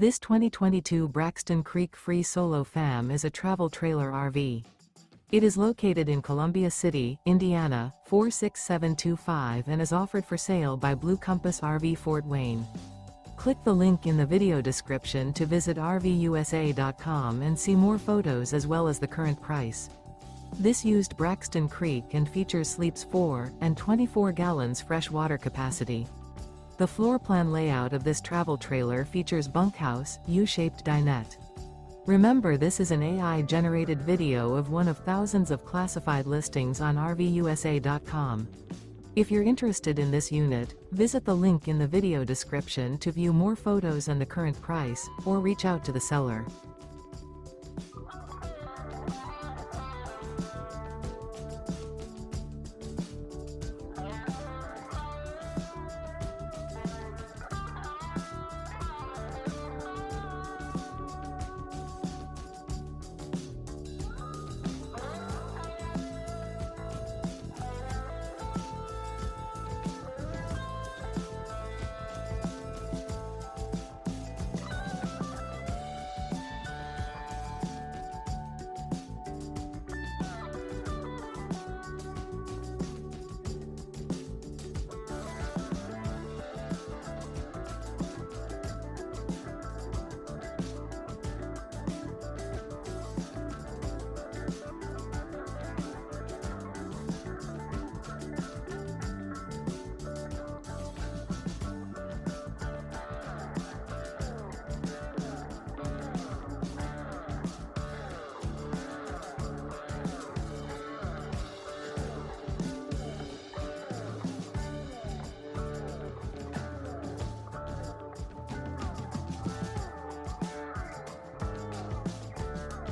This 2022 Braxton Creek Free Solo Fam is a travel trailer RV. It is located in Columbia City, Indiana, 46725 and is offered for sale by Blue Compass RV Fort Wayne. Click the link in the video description to visit RVUSA.com and see more photos as well as the current price. This used Braxton Creek and features sleeps 4 and 24 gallons fresh water capacity. The floor plan layout of this travel trailer features bunkhouse, U-shaped dinette. Remember, this is an AI-generated video of one of thousands of classified listings on RVUSA.com. If you're interested in this unit, visit the link in the video description to view more photos and the current price, or reach out to the seller.